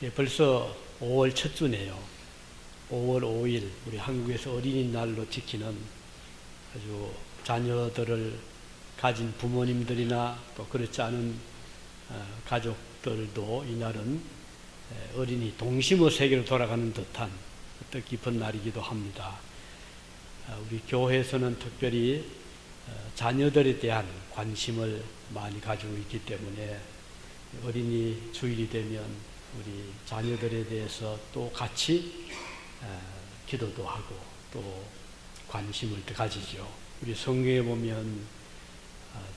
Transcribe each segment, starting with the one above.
벌써 5월 첫 주네요. 5월 5일 우리 한국에서 어린이날로 지키는 아주 자녀들을 가진 부모님들이나 또 그렇지 않은 가족들도 이날은 어린이 동심의 세계로 돌아가는 듯한 뜻깊은 날이기도 합니다. 우리 교회에서는 특별히 자녀들에 대한 관심을 많이 가지고 있기 때문에 어린이 주일이 되면 우리 자녀들에 대해서 또 같이 기도도 하고 또 관심을 가지죠. 우리 성경에 보면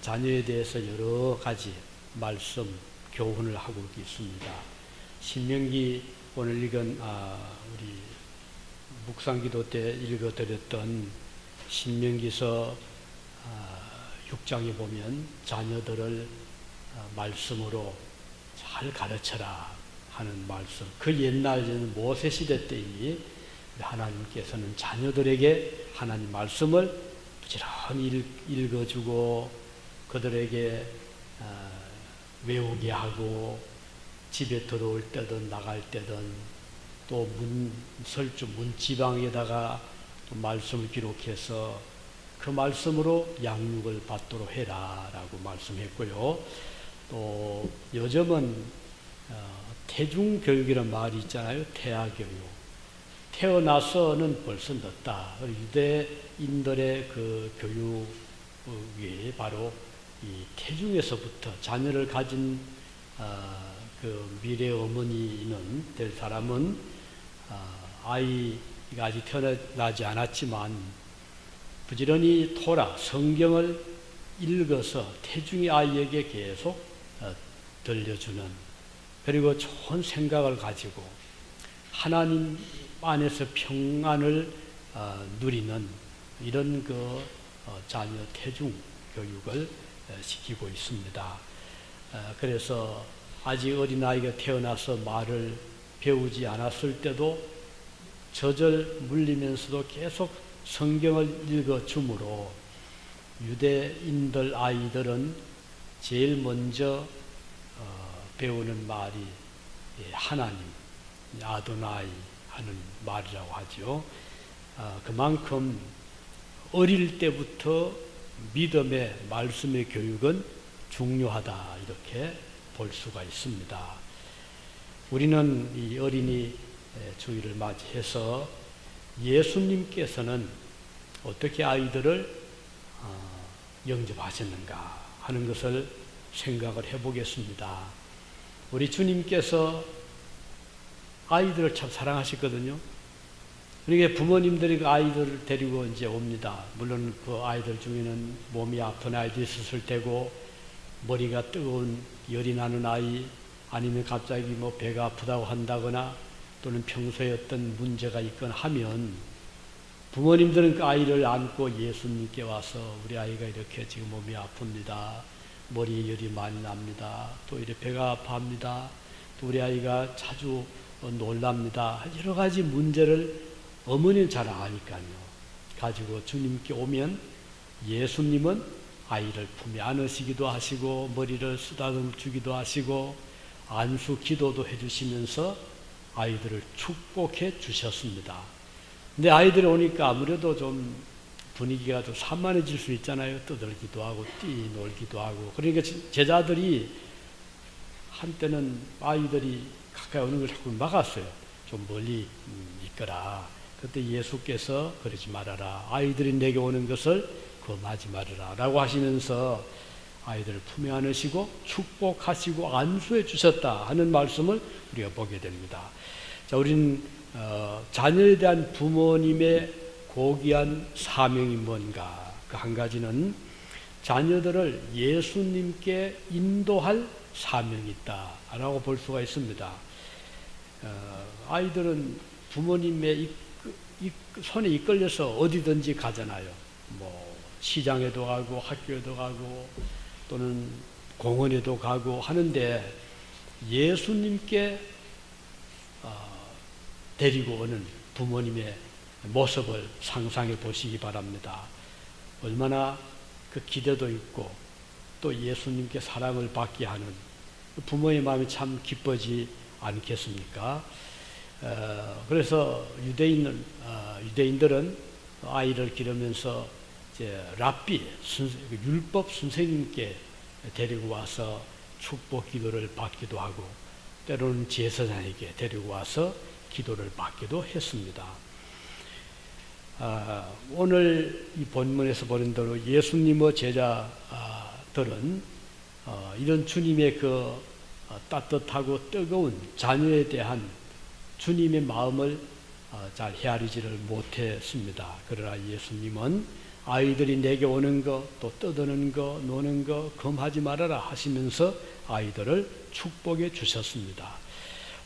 자녀에 대해서 여러 가지 말씀, 교훈을 하고 있습니다. 신명기 오늘 읽은 우리 묵상기도 때 읽어드렸던 신명기서 6장에 보면 자녀들을 말씀으로 잘 가르쳐라 하는 말씀. 그 옛날 모세 시대 때이 하나님께서는 자녀들에게 하나님 말씀을 부지런히 읽어주고 그들에게 외우게 하고 집에 들어올 때든 나갈 때든 또 문지방에다가 또 말씀을 기록해서 그 말씀으로 양육을 받도록 해라 라고 말씀했고요. 또 요즘은 태중교육이라는 말이 있잖아요. 태아교육. 태어나서는 벌써 늦다. 유대인들의 그 교육이 바로 이 태중에서부터 자녀를 가진 그 미래 어머니는 될 사람은 아이가 아직 태어나지 않았지만 부지런히 토라 성경을 읽어서 태중의 아이에게 계속 들려주는, 그리고 좋은 생각을 가지고 하나님 안에서 평안을 누리는 이런 그 자녀 태중 교육을 시키고 있습니다. 그래서 아직 어린아이가 태어나서 말을 배우지 않았을 때도 젖을 물리면서도 계속 성경을 읽어주므로 유대인들 아이들은 제일 먼저 배우는 말이 하나님, 아도나이 하는 말이라고 하죠. 그만큼 어릴 때부터 믿음의 말씀의 교육은 중요하다 이렇게 볼 수가 있습니다. 우리는 이 어린이 주일을 맞이해서 예수님께서는 어떻게 아이들을 영접하셨는가 하는 것을 생각을 해보겠습니다. 우리 주님께서 아이들을 참 사랑하시거든요. 그러니까 부모님들이 그 아이들을 데리고 이제 옵니다. 물론 그 아이들 중에는 몸이 아픈 아이도 있었을 테고, 머리가 뜨거운 열이 나는 아이, 아니면 갑자기 뭐 배가 아프다고 한다거나 또는 평소에 어떤 문제가 있거나 하면 부모님들은 그 아이를 안고 예수님께 와서 우리 아이가 이렇게 지금 몸이 아픕니다. 머리에 열이 많이 납니다. 또 이렇게 배가 아파합니다. 또 우리 아이가 자주 놀랍니다. 여러 가지 문제를 어머니는 잘 아니까요. 가지고 주님께 오면 예수님은 아이를 품에 안으시기도 하시고 머리를 쓰다듬어 주기도 하시고 안수 기도도 해주시면서 아이들을 축복해 주셨습니다. 근데 아이들이 오니까 아무래도 좀 분위기가 좀 산만해질 수 있잖아요. 떠들기도 하고 뛰놀기도 하고. 그러니까 제자들이 한때는 아이들이 가까이 오는 걸 자꾸 막았어요. 좀 멀리 있거라. 그때 예수께서 그러지 말아라. 아이들이 내게 오는 것을 금하지 말아라 라고 하시면서 아이들을 품에 안으시고 축복하시고 안수해 주셨다 하는 말씀을 우리가 보게 됩니다. 자, 우리는 자녀에 대한 부모님의 고귀한 사명이 뭔가, 그 한 가지는 자녀들을 예수님께 인도할 사명이 있다라고 볼 수가 있습니다. 아이들은 부모님의 손에 이끌려서 어디든지 가잖아요. 뭐 시장에도 가고 학교에도 가고 또는 공원에도 가고 하는데 예수님께 데리고 오는 부모님의 모습을 상상해 보시기 바랍니다. 얼마나 그 기대도 있고 또 예수님께 사랑을 받게 하는 부모의 마음이 참 기뻐지 않겠습니까? 그래서 유대인들은 아이를 기르면서 이제 랍비, 율법 선생님께 데리고 와서 축복 기도를 받기도 하고, 때로는 제사장에게 데리고 와서 기도를 받기도 했습니다. 오늘 이 본문에서 보는 대로 예수님의 제자들은 이런 주님의 그 따뜻하고 뜨거운 자녀에 대한 주님의 마음을 잘 헤아리지를 못했습니다. 그러나 예수님은 아이들이 내게 오는 거, 또 떠드는 거, 노는 거 금하지 말아라 하시면서 아이들을 축복해 주셨습니다.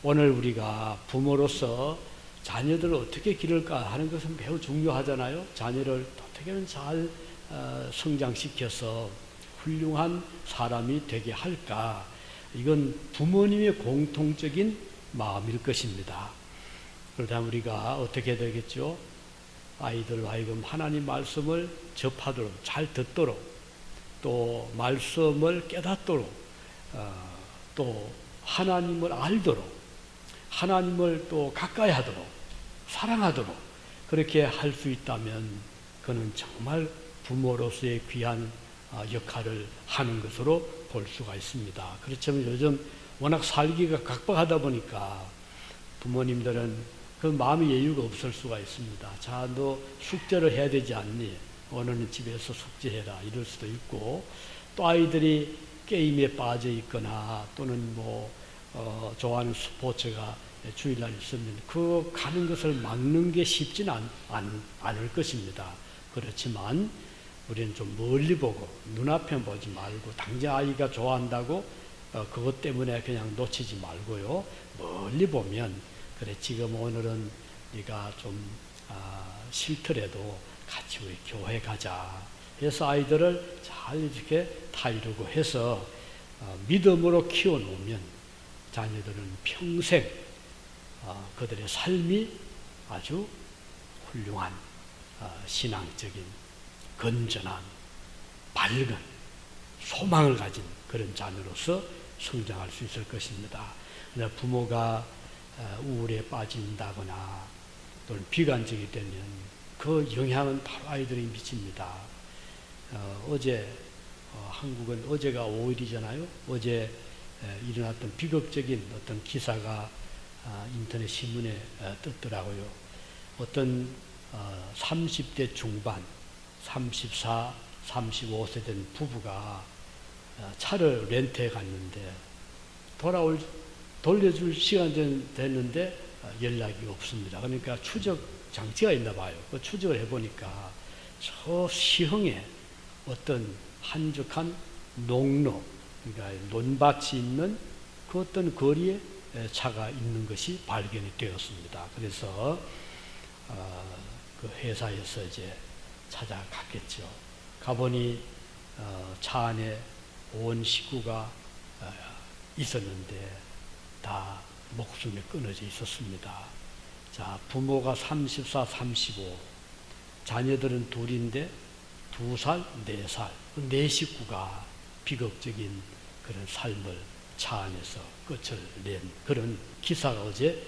오늘 우리가 부모로서 자녀들을 어떻게 기를까 하는 것은 매우 중요하잖아요. 자녀를 어떻게 하면 잘 성장시켜서 훌륭한 사람이 되게 할까. 이건 부모님의 공통적인 마음일 것입니다. 그렇다면 우리가 어떻게 되겠죠? 아이들로 하여금 하나님 말씀을 접하도록, 잘 듣도록, 또 말씀을 깨닫도록, 또 하나님을 알도록, 하나님을 또 가까이 하도록, 사랑하도록 그렇게 할 수 있다면 그는 정말 부모로서의 귀한 역할을 하는 것으로 볼 수가 있습니다. 그렇지만 요즘 워낙 살기가 각박하다 보니까 부모님들은 그 마음의 여유가 없을 수가 있습니다. 자, 너 숙제를 해야 되지 않니? 오늘은 집에서 숙제해라 이럴 수도 있고, 또 아이들이 게임에 빠져 있거나 또는 좋아하는 스포츠가 주일날 있으면 그 가는 것을 막는 게 쉽지는 않을 것입니다. 그렇지만 우리는 좀 멀리 보고 눈앞에 보지 말고, 당장 아이가 좋아한다고 그것 때문에 그냥 놓치지 말고요. 멀리 보면, 그래 지금 오늘은 네가 좀 싫더라도 같이 우리 교회 가자 해서 아이들을 잘 이렇게 타이르고 해서 믿음으로 키워놓으면 자녀들은 평생 그들의 삶이 아주 훌륭한 신앙적인 건전한 밝은 소망을 가진 그런 자녀로서 성장할 수 있을 것입니다. 부모가 우울에 빠진다거나 또는 비관적이 되면 그 영향은 바로 아이들에게 미칩니다. 어제 한국은 어제가 5일이잖아요. 어제 일어났던 비극적인 어떤 기사가 인터넷 신문에 떴더라고요. 어떤 30대 중반, 34, 35세 된 부부가 차를 렌트해 갔는데 돌려줄 시간 됐는데 연락이 없습니다. 그러니까 추적 장치가 있나 봐요. 그 추적을 해보니까 저 시흥에 어떤 한적한 농로, 그러니까 논밭이 있는 그 어떤 거리에 차가 있는 것이 발견이 되었습니다. 그래서 그 회사에서 이제 찾아갔겠죠. 가보니 차 안에 온 식구가 있었는데 다 목숨이 끊어져 있었습니다. 자, 부모가 34, 35, 자녀들은 둘인데 2살, 4살, 네 식구가 비극적인 그런 삶을 차 안에서 끝을 낸 그런 기사가 어제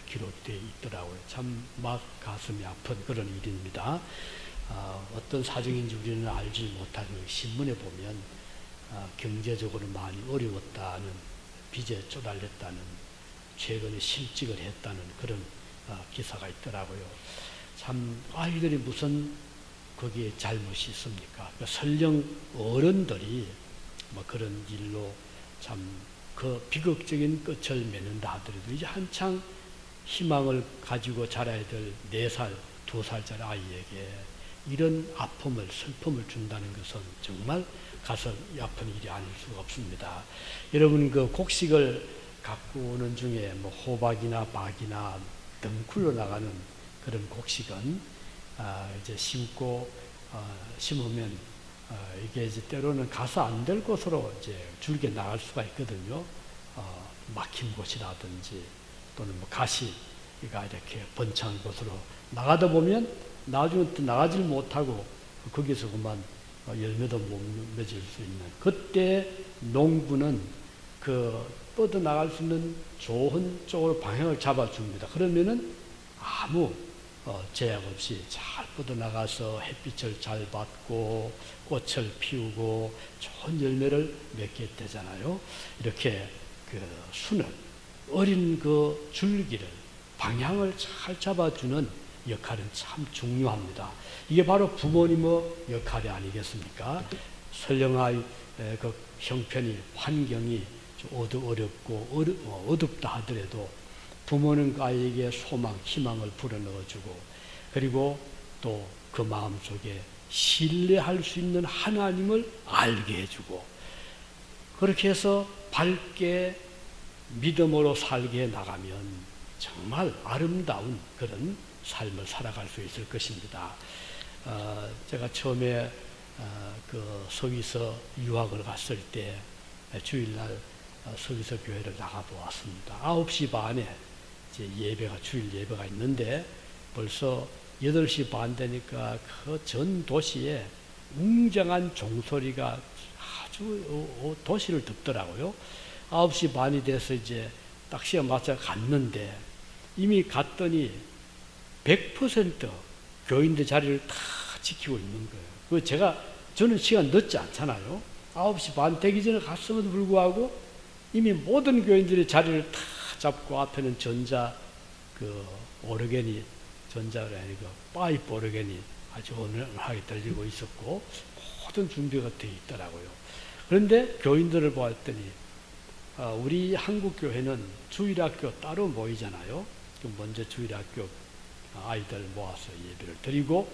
기록되어 있더라고요. 참 막 가슴이 아픈 그런 일입니다. 어떤 사정인지 우리는 알지 못하고 신문에 보면 경제적으로 많이 어려웠다는, 빚에 쪼달렸다는, 최근에 실직을 했다는 그런 기사가 있더라고요. 참 아이들이 무슨 거기에 잘못이 있습니까? 그러니까 설령 어른들이 그런 일로 참 그 비극적인 끝을 맺는다 하더라도 이제 한창 희망을 가지고 자라야 될 4살, 2살짜리 아이에게 이런 아픔을, 슬픔을 준다는 것은 정말 가슴이 아픈 일이 아닐 수가 없습니다. 여러분, 그 곡식을 갖고 오는 중에 호박이나 박이나 덩굴로 나가는 그런 곡식은 이제 심고 심으면 이게 이제 때로는 가서 안 될 곳으로 이제 줄게 나갈 수가 있거든요. 막힌 곳이라든지 또는 가시가 이렇게 번창한 곳으로 나가다 보면 나중에 또 나가질 못하고 거기서 그만 열매도 못 맺을 수 있는, 그때 농부는 뻗어나갈 수 있는 좋은 쪽으로 방향을 잡아줍니다. 그러면은 아무 제약 없이 잘 뻗어나가서 햇빛을 잘 받고 꽃을 피우고 좋은 열매를 맺게 되잖아요. 이렇게 수는 어린 줄기를 방향을 잘 잡아주는 역할은 참 중요합니다. 이게 바로 부모님의 역할이 아니겠습니까? 설령 아이 형편이 환경이 어렵고 어둡다 하더라도 부모는 아이에게 소망, 희망을 불어넣어주고 그리고 또 그 마음속에 신뢰할 수 있는 하나님을 알게 해주고 그렇게 해서 밝게 믿음으로 살게 나가면 정말 아름다운 그런 삶을 살아갈 수 있을 것입니다. 제가 처음에 서기서 유학을 갔을 때 주일날 서기서 교회를 나가보았습니다. 9시 반에 주일 예배가 있는데 벌써 8시 반 되니까 그 전 도시에 웅장한 종소리가 아주 도시를 덮더라고요. 9시 반이 돼서 이제 딱 시간 맞춰 갔는데 이미 갔더니 100% 교인들 자리를 다 지키고 있는 거예요. 저는 시간 늦지 않잖아요. 9시 반 되기 전에 갔음에도 불구하고 이미 모든 교인들이 자리를 다 잡고 앞에는 전자가 아니고 파이프 오르겐이 아주 온화하게 들리고 있었고 모든 준비가 되어 있더라고요. 그런데 교인들을 보았더니 우리 한국 교회는 주일학교 따로 모이잖아요. 먼저 주일학교 아이들 모아서 예배를 드리고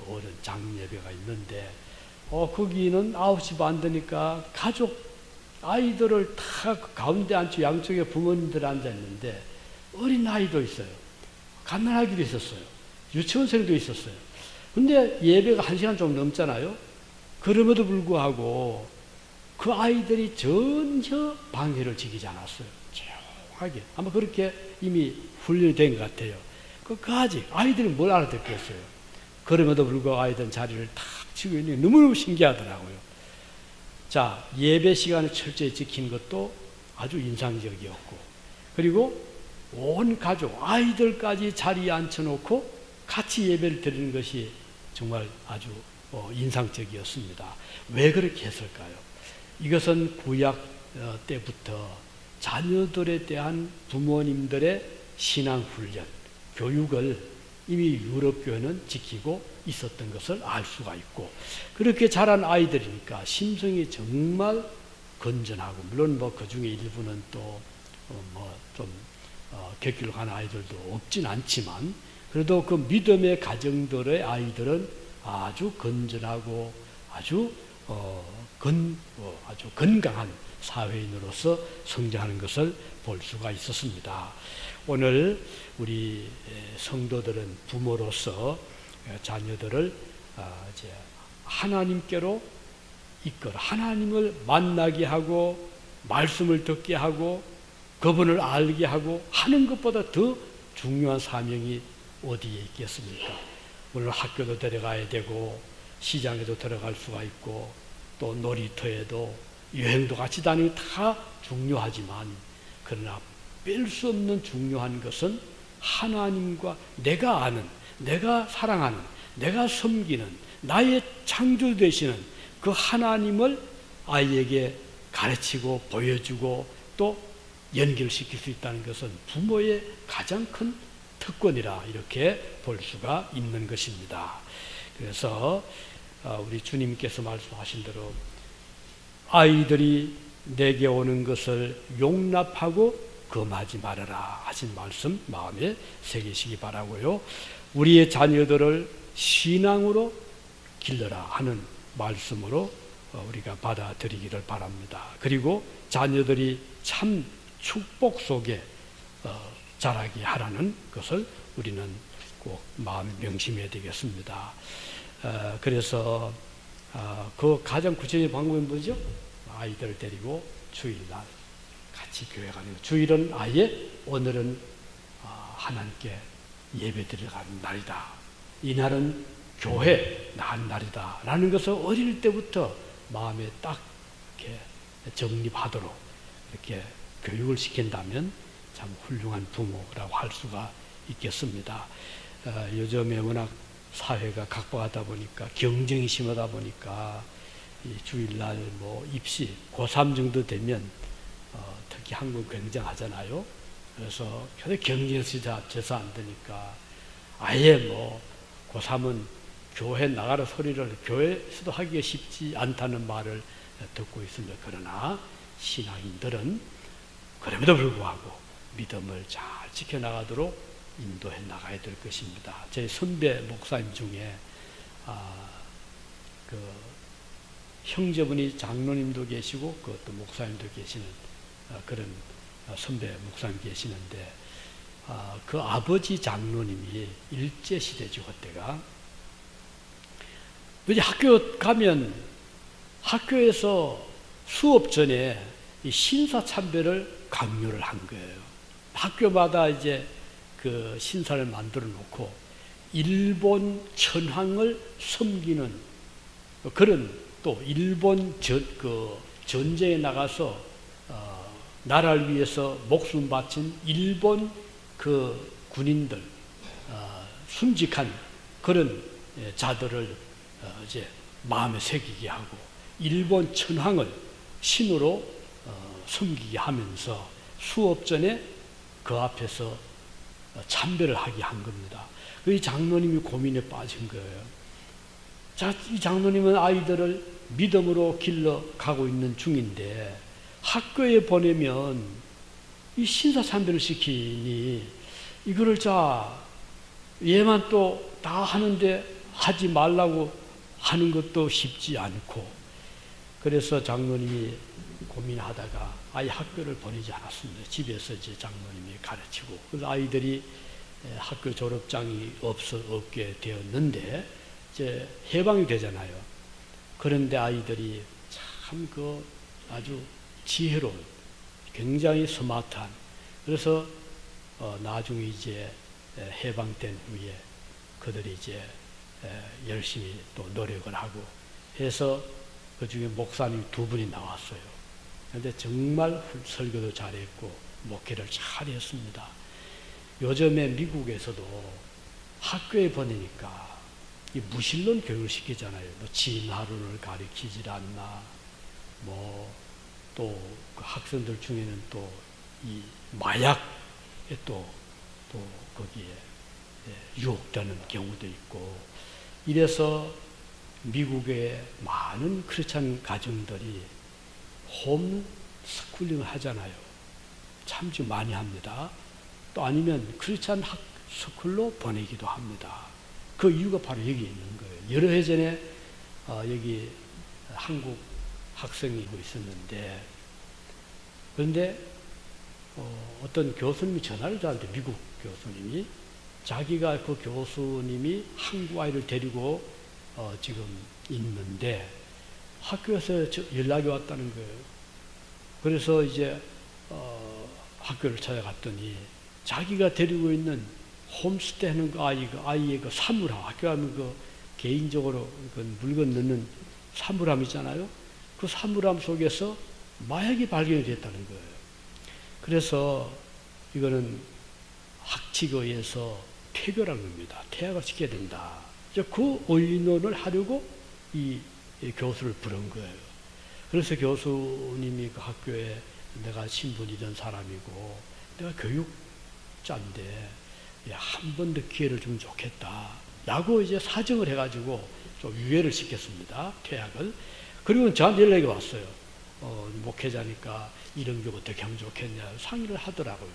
어른 장예배가 있는데 거기는 9시 반 되니까 가족 아이들을 다 가운데 앉고 양쪽에 부모님들 앉아 있는데 어린 아이도 있어요. 갓난아기도 있었어요. 유치원생도 있었어요. 근데 예배가 1시간 좀 넘잖아요. 그럼에도 불구하고 그 아이들이 전혀 방해를 지키지 않았어요. 조용하게. 아마 그렇게 이미 훈련이 된 것 같아요. 아직 아이들이 뭘 알아듣겠어요. 그럼에도 불구하고 아이들은 자리를 탁 치고 있는 게 너무너무 신기하더라고요. 자, 예배 시간을 철저히 지키는 것도 아주 인상적이었고 그리고 온 가족, 아이들까지 자리에 앉혀놓고 같이 예배를 드리는 것이 정말 아주 인상적이었습니다. 왜 그렇게 했을까요? 이것은 구약 때부터 자녀들에 대한 부모님들의 신앙훈련, 교육을 이미 유럽교회는 지키고 있었던 것을 알 수가 있고 그렇게 자란 아이들이니까 심성이 정말 건전하고 물론 그 중에 일부는 또 객기로 가는 아이들도 없진 않지만 그래도 그 믿음의 가정들의 아이들은 아주 건전하고 아주 건강한 사회인으로서 성장하는 것을 볼 수가 있었습니다. 오늘 우리 성도들은 부모로서 자녀들을 이제 하나님께로 이끌어 하나님을 만나게 하고 말씀을 듣게 하고 그분을 알게 하고 하는 것보다 더 중요한 사명이 어디에 있겠습니까? 물론 학교도 데려가야 되고 시장에도 들어갈 수가 있고 또 놀이터에도 여행도 같이 다니고 다 중요하지만 그러나 뺄 수 없는 중요한 것은 하나님과 내가 아는, 내가 사랑하는, 내가 섬기는 나의 창조 되시는 그 하나님을 아이에게 가르치고 보여주고 또 연결시킬 수 있다는 것은 부모의 가장 큰 특권이라 이렇게 볼 수가 있는 것입니다. 그래서 우리 주님께서 말씀하신 대로 아이들이 내게 오는 것을 용납하고 금하지 말아라 하신 말씀 마음에 새기시기 바라고요. 우리의 자녀들을 신앙으로 길러라 하는 말씀으로 우리가 받아들이기를 바랍니다. 그리고 자녀들이 참 축복 속에 자라게 하라는 것을 우리는 꼭 마음에 명심해야 되겠습니다. 그래서 그 가장 구체적인 방법은 뭐죠? 아이들을 데리고 주일날 같이 교회 가는 거. 주일은 아예 오늘은 하나님께 예배 드리러 가는 날이다. 이날은 교회 나간 날이다. 라는 것을 어릴 때부터 마음에 딱 이렇게 정립하도록 이렇게 교육을 시킨다면 참 훌륭한 부모라고 할 수가 있겠습니다. 요즘에 워낙 사회가 각박하다 보니까 경쟁이 심하다 보니까 이 주일날 뭐 입시 고3 정도 되면 특히 한국 굉장하잖아요. 그래서 계속 경쟁에서 져서 안 되니까 아예 뭐 고3은 교회 나가라 소리를 교회에서도 하기가 쉽지 않다는 말을 듣고 있습니다. 그러나 신앙인들은 그럼에도 불구하고 믿음을 잘 지켜나가도록 인도해 나가야 될 것입니다. 제 선배 목사님 중에 그 형제분이 장로님도 계시고 또 목사님도 계시는 그런 선배 목사님 계시는데 그 아버지 장로님이 일제시대죠. 그때가 이제 학교 가면 학교에서 수업 전에 이 신사참배를 강요를 한 거예요. 학교마다 이제 그 신사를 만들어 놓고 일본 천황을 섬기는 그런 또 일본 전쟁에 나가서 나라를 위해서 목숨 바친 일본 그 군인들 순직한 그런 자들을 이제 마음에 새기게 하고 일본 천황을 신으로 섬기게 하면서 수업 전에 그 앞에서 참배를 하게 한 겁니다. 이 장로님이 고민에 빠진 거예요. 자, 이 장로님은 아이들을 믿음으로 길러가고 있는 중인데 학교에 보내면 이 신사참배를 시키니 이거를 얘만 또 다 하는데 하지 말라고 하는 것도 쉽지 않고 그래서 장로님이 고민하다가 아예 학교를 보내지 않았습니다. 집에서 이제 장로님이 가르치고 그래서 아이들이 학교 졸업장이 없게 되었는데 이제 해방이 되잖아요. 그런데 아이들이 참 아주 지혜로운 굉장히 스마트한 그래서 나중에 이제 해방된 후에 그들이 이제 열심히 또 노력을 하고 해서 그 중에 목사님 2분이 나왔어요. 그런데 정말 설교도 잘했고 목회를 잘했습니다. 요즘에 미국에서도 학교에 보내니까 이 무신론 교육을 시키잖아요. 뭐 진화론을 가르치질 않나, 뭐 또 그 학생들 중에는 또 이 마약에 또 거기에 유혹되는 경우도 있고 이래서 미국의 많은 크리스찬 가정들이 홈스쿨링을 하잖아요. 참 좀 많이 합니다. 또 아니면 크리스찬 스쿨로 보내기도 합니다. 그 이유가 바로 여기 있는 거예요. 여러 해 전에 여기 한국 학생이 있었는데 그런데 어떤 교수님이 전화를 저한테 미국 교수님이 자기가 그 교수님이 한국 아이를 데리고 지금 있는데 학교에서 연락이 왔다는 거예요. 그래서 이제 학교를 찾아갔더니 자기가 데리고 있는 홈스테이 하는 그 아이의 그 사물함, 학교 가면 그 개인적으로 그 물건 넣는 사물함 있잖아요. 그 사물함 속에서 마약이 발견이 됐다는 거예요. 그래서 이거는 학칙에 의해서 폐교라는 겁니다. 퇴학을 시켜야 된다. 그 의논을 하려고 이 교수를 부른 거예요. 그래서 교수님이 그 학교에 내가 신분이던 사람이고 내가 교육자인데 한 번 더 기회를 주면 좋겠다. 라고 이제 사정을 해가지고 좀 유예를 시켰습니다. 퇴학을. 그리고 저한테 연락이 왔어요. 목회자니까 이런 게 어떻게 하면 좋겠냐 상의를 하더라고요.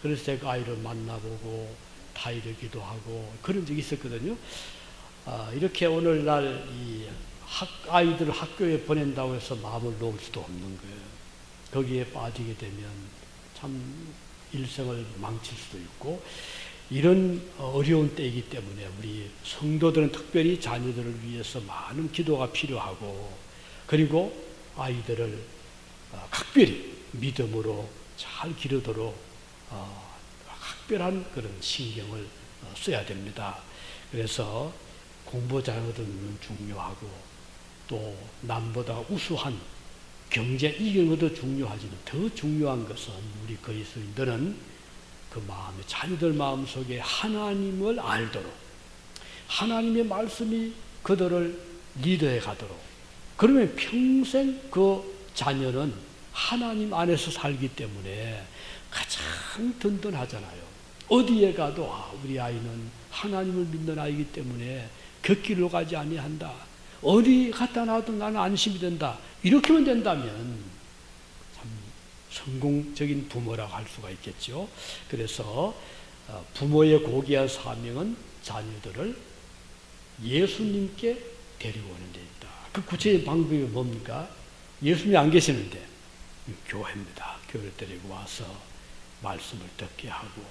그래서 제가 아이를 만나보고 타일을 기도하고 그런 적이 있었거든요. 이렇게 오늘날 이 아이들을 학교에 보낸다고 해서 마음을 놓을 수도 없는 거예요. 거기에 빠지게 되면 참 일생을 망칠 수도 있고 이런 어려운 때이기 때문에 우리 성도들은 특별히 자녀들을 위해서 많은 기도가 필요하고 그리고 아이들을 각별히 믿음으로 잘 기르도록 각별한 그런 신경을 써야 됩니다. 그래서 공부 잘하는 건 중요하고 또 남보다 우수한 경제 이기는 것도 중요하지만 더 중요한 것은 우리 그리스도인들은 그 마음에 자녀들 마음속에 하나님을 알도록 하나님의 말씀이 그들을 리더해 가도록 그러면 평생 그 자녀는 하나님 안에서 살기 때문에 가장 든든하잖아요. 어디에 가도 우리 아이는 하나님을 믿는 아이이기 때문에 곁길로 가지 아니한다. 어디 갖다 놔도 나는 안심이 된다. 이렇게만 된다면 참 성공적인 부모라고 할 수가 있겠죠. 그래서 부모의 고귀한 사명은 자녀들을 예수님께 데리고 오는 데입니다. 그 구체적인 방법이 뭡니까? 예수님이 안 계시는데 교회입니다. 교회를 데리고 와서 말씀을 듣게 하고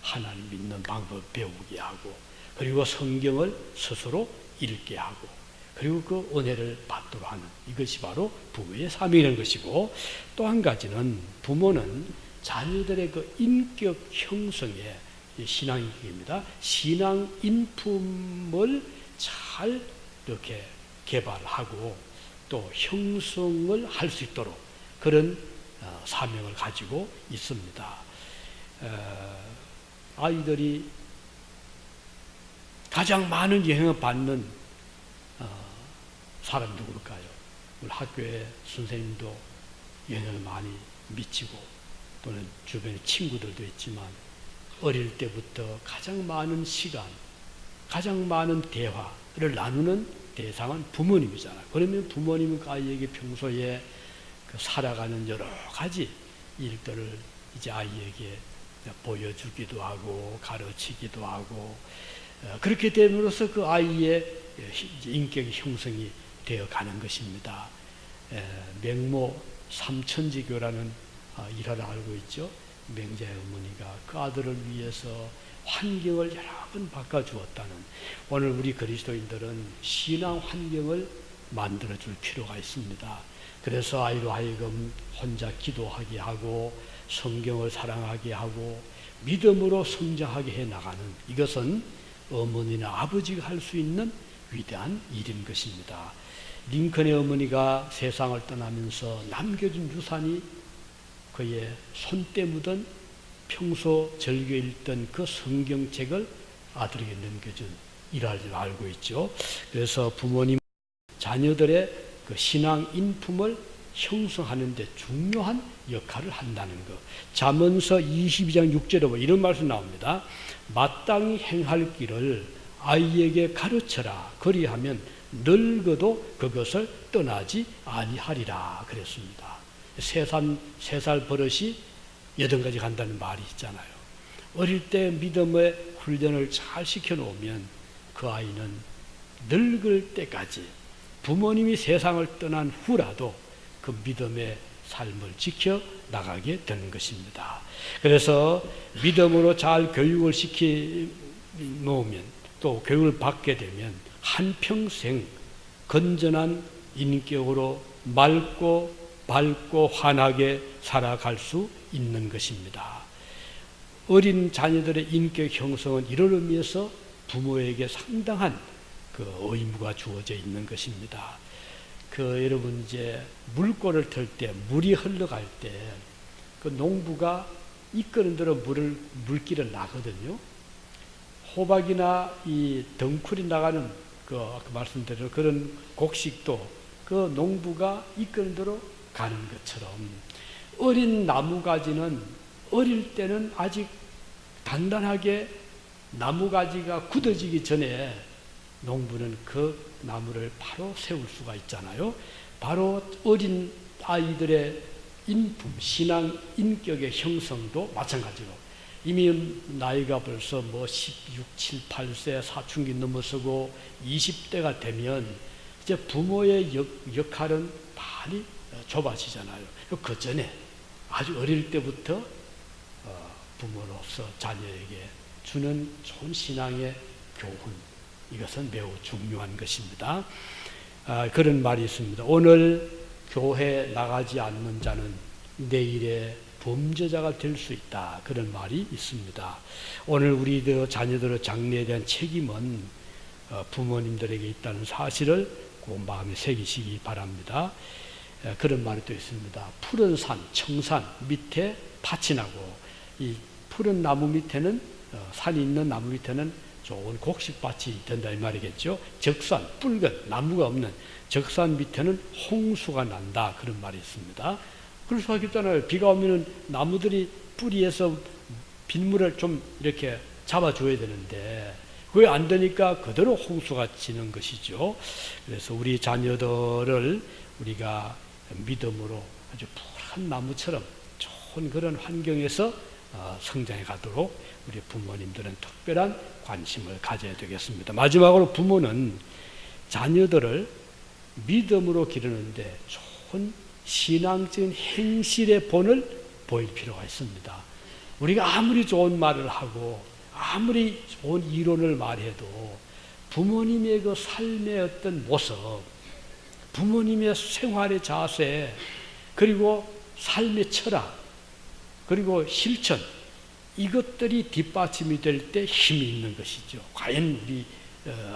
하나님 믿는 방법 배우게 하고 그리고 성경을 스스로 읽게 하고 그리고 그 은혜를 받도록 하는 이것이 바로 부모의 사명이라는 것이고 또 한 가지는 부모는 자녀들의 그 인격 형성에 신앙인격입니다. 신앙 인품을 잘 이렇게 개발하고 또 형성을 할 수 있도록 그런 사명을 가지고 있습니다. 아이들이 가장 많은 영향을 받는 사람이 누굴까요? 우리 학교의 선생님도 영향을 많이 미치고 또는 주변의 친구들도 있지만 어릴 때부터 가장 많은 시간, 가장 많은 대화를 나누는 대상은 부모님이잖아요. 그러면 부모님은 그 아이에게 평소에 그 살아가는 여러 가지 일들을 이제 아이에게 보여주기도 하고 가르치기도 하고 그렇게 됨으로써 그 아이의 인격 형성이 되어 가는 것입니다. 맹모 삼천지교라는 일화를 알고 있죠. 맹자의 어머니가 그 아들을 위해서 환경을 여러 번 바꿔주었다는 오늘 우리 그리스도인들은 신앙 환경을 만들어줄 필요가 있습니다. 그래서 아이로 하여금 혼자 기도하게 하고 성경을 사랑하게 하고 믿음으로 성장하게 해나가는 이것은 어머니나 아버지가 할 수 있는 위대한 일인 것입니다. 링컨의 어머니가 세상을 떠나면서 남겨준 유산이 그의 손때 묻은 평소 즐겨 읽던 그 성경책을 아들에게 넘겨준 일화를 알고 있죠. 그래서 부모님 자녀들의 그 신앙 인품을 형성하는 데 중요한 역할을 한다는 것. 잠언서 22장 6절에 보면 이런 말씀 나옵니다. 마땅히 행할 길을 아이에게 가르쳐라. 그리하면 늙어도 그것을 떠나지 아니하리라 그랬습니다. 세 살 버릇이 8가지 간다는 말이 있잖아요. 어릴 때 믿음의 훈련을 잘 시켜놓으면 그 아이는 늙을 때까지 부모님이 세상을 떠난 후라도 그 믿음의 삶을 지켜 나가게 되는 것입니다. 그래서 믿음으로 잘 교육을 시켜 놓으면 또 교육을 받게 되면 한평생 건전한 인격으로 맑고 밝고 환하게 살아갈 수 있는 것입니다. 어린 자녀들의 인격 형성은 이런 의미에서 부모에게 상당한 그 의무가 주어져 있는 것입니다. 여러분 이제 물꼬를 틀 때 물이 흘러갈 때 그 농부가 이끄는 대로 물길을 나거든요. 호박이나 이 덩쿨이 나가는 아까 말씀드린 그런 곡식도 그 농부가 이끄는 대로 가는 것처럼 어린 나무가지는 어릴 때는 아직 단단하게 나무가지가 굳어지기 전에 농부는 그 나무를 바로 세울 수가 있잖아요. 바로 어린 아이들의 인품, 신앙, 인격의 형성도 마찬가지로 이미 나이가 벌써 16, 7, 8세 사춘기 넘어서고 20대가 되면 이제 부모의 역할은 많이 좁아지잖아요. 그 전에 아주 어릴 때부터 부모로서 자녀에게 주는 좋은 신앙의 교훈, 이것은 매우 중요한 것입니다. 그런 말이 있습니다. 오늘 교회 나가지 않는 자는 내일의 범죄자가 될 수 있다. 그런 말이 있습니다. 오늘 우리 자녀들의 장래에 대한 책임은 부모님들에게 있다는 사실을 꼭 마음에 새기시기 바랍니다. 그런 말이 또 있습니다. 푸른 산, 청산 밑에 밭이 나고 이 푸른 나무 밑에는 산이 있는 나무 밑에는 좋은 곡식밭이 된다 이 말이겠죠. 적산, 붉은 나무가 없는 적산 밑에는 홍수가 난다 그런 말이 있습니다. 그럴 수밖에 없잖아요. 비가 오면은 나무들이 뿌리에서 빗물을 좀 이렇게 잡아줘야 되는데 그게 안 되니까 그대로 홍수가 지는 것이죠. 그래서 우리 자녀들을 우리가 믿음으로 아주 푸른 나무처럼 좋은 그런 환경에서 성장해 가도록 우리 부모님들은 특별한 관심을 가져야 되겠습니다. 마지막으로 부모는 자녀들을 믿음으로 기르는데 좋은 신앙적인 행실의 본을 보일 필요가 있습니다. 우리가 아무리 좋은 말을 하고 아무리 좋은 이론을 말해도 부모님의 그 삶의 어떤 모습, 부모님의 생활의 자세, 그리고 삶의 철학, 그리고 실천, 이것들이 뒷받침이 될 때 힘이 있는 것이죠. 과연 우리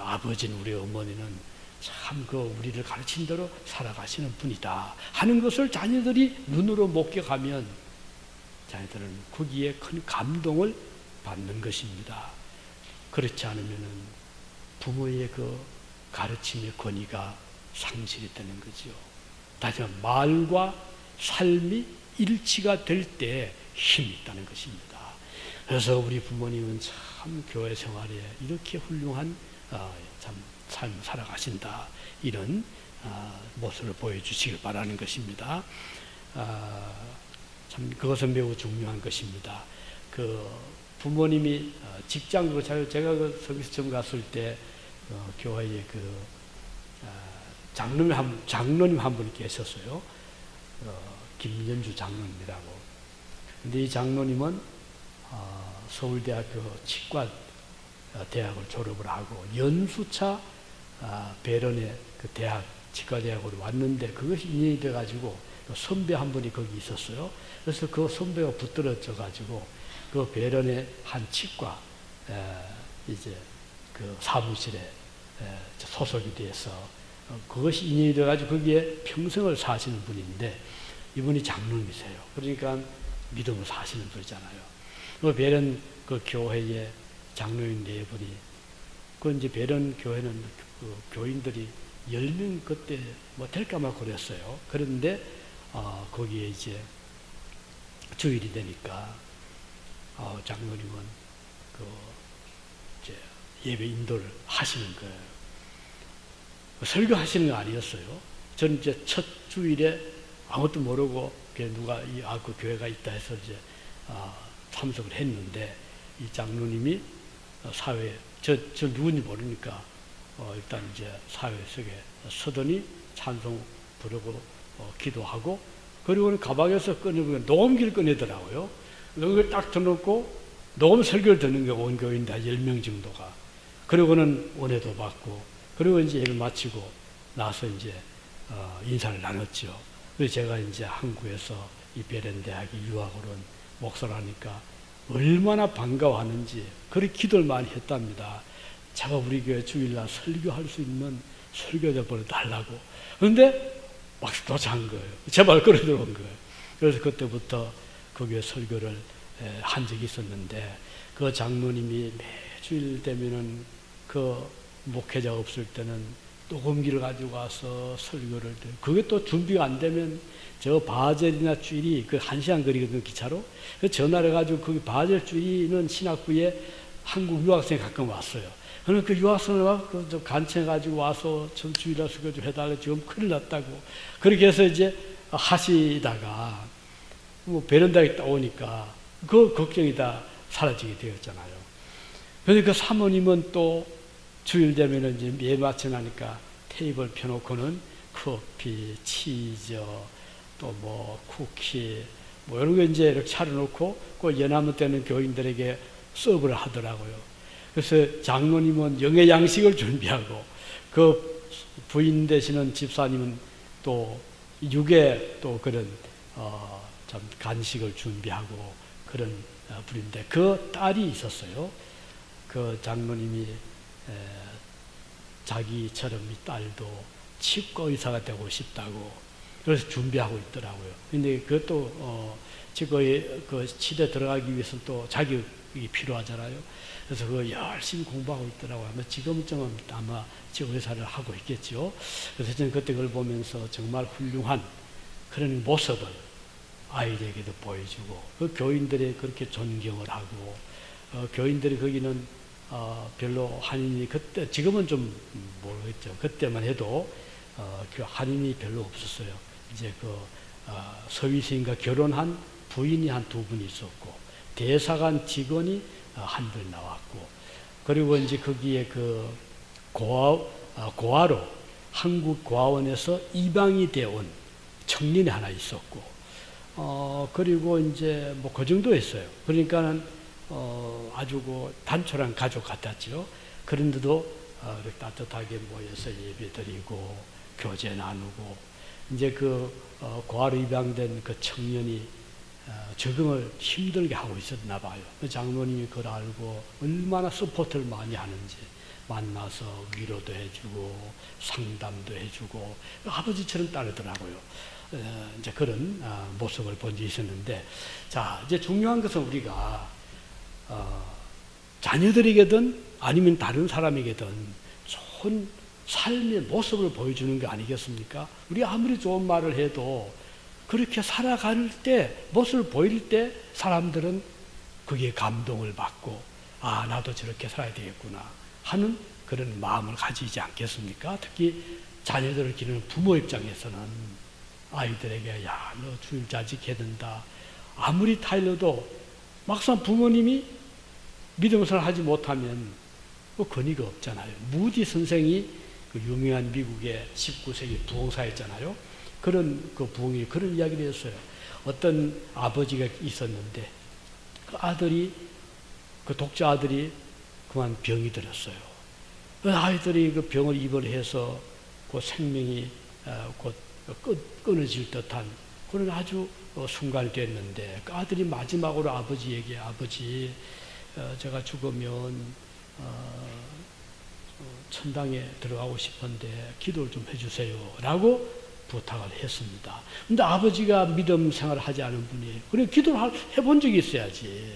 아버지는, 우리 어머니는 참 그 우리를 가르친 대로 살아가시는 분이다 하는 것을 자녀들이 눈으로 목격하면 자녀들은 거기에 큰 감동을 받는 것입니다. 그렇지 않으면 부모의 그 가르침의 권위가 상실이 되는 거죠. 다시 말해 말과 삶이 일치가 될 때 힘이 있다는 것입니다. 그래서 우리 부모님은 참 교회 생활에 이렇게 훌륭한 참 삶을 살아가신다 이런 모습을 보여주시길 바라는 것입니다. 참 그것은 매우 중요한 것입니다. 그 부모님이 직장으로 제가 그 서비스 처음 갔을 때 교회에 그 장로님 한 분이 계셨어요. 김연주 장로님이라고. 근데 이 장로님은 서울대학교 치과 대학을 졸업을 하고 연수차 배런의 그 대학 치과대학으로 왔는데 그것이 인연이 돼가지고 선배 한 분이 거기 있었어요. 그래서 그 선배가 붙들어져 가지고 그 배런의 한 치과 이제 그 사무실에 소속이 돼서 그것이 인연이 돼가지고 거기에 평생을 사시는 분인데 이분이 장로님이세요. 그러니까 믿음을 사시는 분이잖아요. 그 배런 그 교회에 장로님 네 분이 그 이제 배런 교회는 그 교인들이 10명 그때 뭐 될까 말 그랬어요. 그런데 거기에 이제 주일이 되니까 장로님은 그 이제 예배 인도를 하시는 거예요. 설교하시는 거 아니었어요. 저는 이제 첫 주일에 아무것도 모르고 누가 그 교회가 있다 해서 이제 참석을 했는데 이 장로님이 사회에 저 누군지 모르니까 일단 이제 사회 속에 서더니 찬송 부르고 기도하고 그리고는 가방에서 꺼내보면 녹음기를 꺼내더라고요. 녹음기를 딱 들어놓고 녹음 설교를 듣는 게 온 교인들 10명 정도가. 그리고는 은혜도 받고 그리고 이제 예배 마치고 나서 이제 인사를 나눴죠. 그래서 제가 이제 한국에서 이 베렌 대학에 유학으로 온 목사라니까 얼마나 반가워하는지 그렇게 기도를 많이 했답니다. 제가 우리 교회 주일날 설교할 수 있는 설교자 보내달라고. 그런데 막 도착한 거예요. 제발 끌어 들어온 거예요. 그래서 그때부터 그 교회 설교를 한 적이 있었는데 그 장로님이 매주일 되면은 그 목회자가 없을 때는 녹음기를 가지고 와서 설교를 그게 또 준비가 안 되면 저 바젤이나 쥐리 그 1시간 거리거든요 기차로. 그 전화를 해가지고 그 바젤 쥐리는 신학부에 한국 유학생이 가끔 왔어요. 그러면 그 유학생을 그 간청해가지고 와서 전 주일날 설교 좀 해달라고 지금 큰일 났다고 그렇게 해서 이제 하시다가 뭐 베란다에 딱 오니까 그 걱정이 다 사라지게 되었잖아요. 그러니까 사모님은 또 주일 되면은 이제 예배 마치나니까 테이블 펴놓고는 커피, 치즈, 또 뭐 쿠키, 뭐 이런 거 이제 이렇게 차려놓고 그 연하문 때는 교인들에게 서브를 하더라고요. 그래서 장로님은 영의 양식을 준비하고 그 부인 되시는 집사님은 또 육의 또 그런 참 간식을 준비하고 그런 분인데 그 딸이 있었어요. 그 장로님이 자기처럼 이 딸도 치과 의사가 되고 싶다고 그래서 준비하고 있더라고요. 근데 그것도 지금 그 시대 들어가기 위해서 또 자격이 필요하잖아요. 그래서 그 열심히 공부하고 있더라고요. 아마 지금쯤은 아마 지금 의사를 하고 있겠죠. 그래서 저는 그때 그걸 보면서 정말 훌륭한 그런 모습을 아이들에게도 보여주고, 그 교인들이 그렇게 존경을 하고, 교인들이 거기는 별로 한인이 그때, 지금은 좀 모르겠죠. 그때만 해도 그 한인이 별로 없었어요. 이제 서위시인과 결혼한 부인이 한 2분 있었고, 대사관 직원이 한 분 나왔고, 그리고 이제 거기에 고아로 한국 고아원에서 입양이 되어 온 청년이 하나 있었고, 그리고 이제 뭐 그 정도였어요. 그러니까는 아주 단촐한 가족 같았죠. 그런데도 따뜻하게 모여서 예배드리고 교제 나누고, 이제 고아로 입양된 그 청년이 적응을 힘들게 하고 있었나 봐요. 장로님이 그걸 알고 얼마나 서포트를 많이 하는지, 만나서 위로도 해주고 상담도 해주고 아버지처럼 따르더라고요. 이제 그런 모습을 본 적이 있었는데, 자, 이제 중요한 것은 우리가 자녀들에게든 아니면 다른 사람에게든 좋은 삶의 모습을 보여주는 게 아니겠습니까? 우리 아무리 좋은 말을 해도 그렇게 살아갈 때, 모습을 보일 때 사람들은 그게 감동을 받고, 아, 나도 저렇게 살아야 되겠구나 하는 그런 마음을 가지지 않겠습니까? 특히 자녀들을 기르는 부모 입장에서는 아이들에게, 야, 너 주일 자직해야 된다. 아무리 타일러도 막상 부모님이 믿음을 하지 못하면 권위가 없잖아요. 무디 선생이 그 유명한 미국의 19세기 부흥사였잖아요. 그런 부흥이 그런 이야기를 했어요. 어떤 아버지가 있었는데 그 아들이, 그 독자 아들이 그만 병이 들었어요. 그 아이들이 그 병을 입원해서 그 생명이 곧 끊어질 듯한 그런 아주 순간이 됐는데, 그 아들이 마지막으로 아버지에게, 아버지, 제가 죽으면 천당에 들어가고 싶은데 기도를 좀 해주세요 라고 부탁을 했습니다. 근데 아버지가 믿음 생활을 하지 않은 분이에요. 그래, 기도를 해본 적이 있어야지.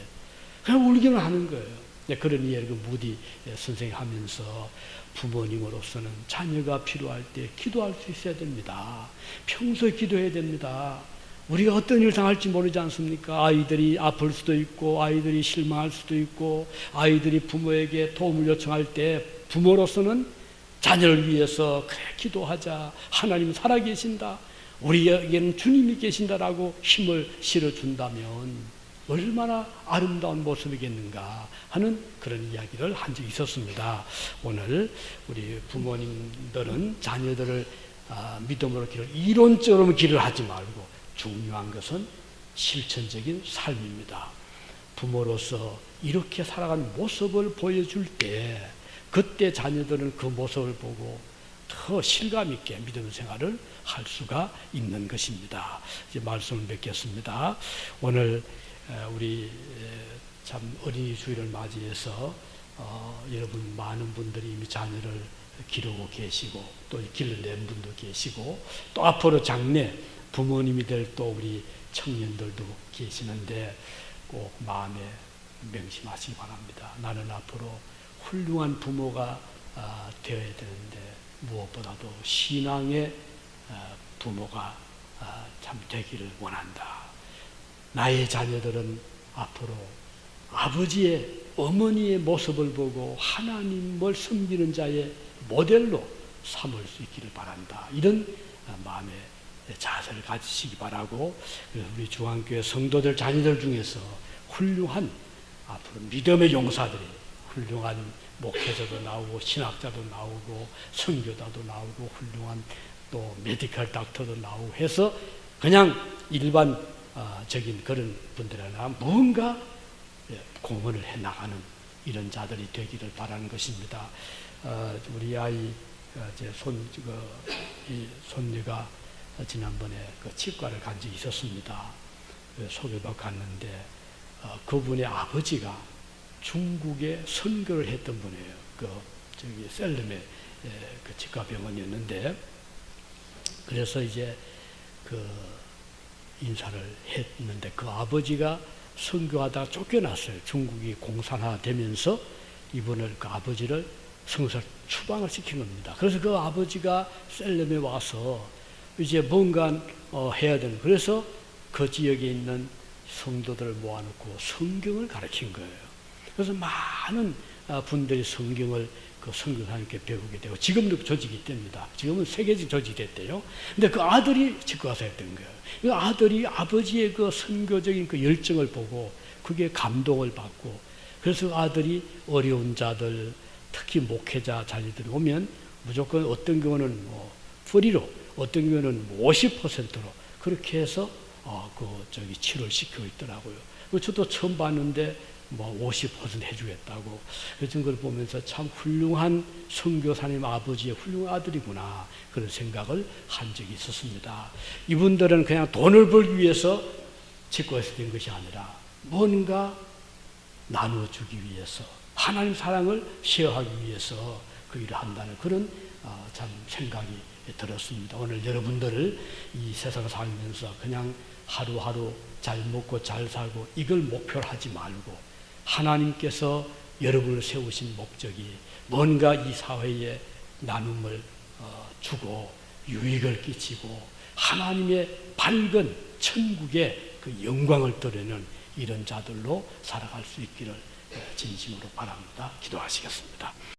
그냥 울기만 하는 거예요. 그런 이야기를 무디 선생이 하면서, 부모님으로서는 자녀가 필요할 때 기도할 수 있어야 됩니다. 평소에 기도해야 됩니다. 우리가 어떤 일을 당할지 모르지 않습니까? 아이들이 아플 수도 있고, 아이들이 실망할 수도 있고, 아이들이 부모에게 도움을 요청할 때 부모로서는 자녀를 위해서, 그래, 기도하자, 하나님 살아계신다, 우리에게는 주님이 계신다라고 힘을 실어준다면 얼마나 아름다운 모습이겠는가 하는 그런 이야기를 한 적이 있었습니다. 오늘 우리 부모님들은 자녀들을 믿음으로 이론적으로 길을 하지 말고, 중요한 것은 실천적인 삶입니다. 부모로서 이렇게 살아가는 모습을 보여줄 때, 그때 자녀들은 그 모습을 보고 더 실감 있게 믿음 생활을 할 수가 있는 것입니다. 이제 말씀을 맺겠습니다. 오늘 우리 참 어린이 주일을 맞이해서 여러분 많은 분들이 이미 자녀를 기르고 계시고, 또 길러낸 분도 계시고, 또 앞으로 장래 부모님이 될 또 우리 청년들도 계시는데 꼭 마음에 명심하시기 바랍니다. 나는 앞으로 훌륭한 부모가 되어야 되는데, 무엇보다도 신앙의 부모가 참 되기를 원한다. 나의 자녀들은 앞으로 아버지의, 어머니의 모습을 보고 하나님을 섬기는 자의 모델로 삼을 수 있기를 바란다. 이런 마음의 자세를 가지시기 바라고, 우리 중앙교회 성도들 자녀들 중에서 훌륭한 앞으로 믿음의 용사들이, 훌륭한 목회자도 나오고 신학자도 나오고 선교사도 나오고 훌륭한 또 메디컬 닥터도 나오고 해서 그냥 일반적인 그런 분들이 아니라 뭔가 공헌을 해나가는 이런 자들이 되기를 바라는 것입니다. 우리 아이 손녀가 지난번에 치과를 간 적이 있었습니다. 소개받고 갔는데 그분의 아버지가 중국에 선교를 했던 분이에요. 셀름의 치과병원이었는데, 그래서 이제 그 인사를 했는데 그 아버지가 선교하다가 쫓겨났어요. 중국이 공산화되면서 이분을 그 아버지를 성서 추방을 시킨 겁니다. 그래서 그 아버지가 셀렘에 와서 이제 뭔가 해야 되는, 그래서 그 지역에 있는 성도들을 모아놓고 성경을 가르친 거예요. 그래서 많은 분들이 성경을 그 선교사님께 배우게 되고 지금도 그 조직이 있답니다. 지금은 세계적 조직이 됐대요. 근데 그 아들이 직과서 했던 거예요. 그 아들이 아버지의 그 선교적인 그 열정을 보고 그게 감동을 받고, 그래서 그 아들이 어려운 자들, 특히 목회자 자녀들이 오면 무조건 어떤 경우는 뭐 프리로, 어떤 경우는 50%로 그렇게 해서 치료를 시키고 있더라고요. 저도 처음 봤는데 뭐 50% 해주겠다고. 그런 걸 보면서 참 훌륭한 선교사님 아버지의 훌륭한 아들이구나, 그런 생각을 한 적이 있었습니다. 이분들은 그냥 돈을 벌기 위해서 직구해서 된 것이 아니라 뭔가 나누어주기 위해서, 하나님 사랑을 쉐어하기 위해서 그 일을 한다는 그런 참 생각이 들었습니다. 오늘 여러분들을 이 세상을 살면서 그냥 하루하루 잘 먹고 잘 살고 이걸 목표로 하지 말고, 하나님께서 여러분을 세우신 목적이 뭔가 이 사회에 나눔을 주고 유익을 끼치고 하나님의 밝은 천국의 그 영광을 드러내는 이런 자들로 살아갈 수 있기를 진심으로 바랍니다. 기도하시겠습니다.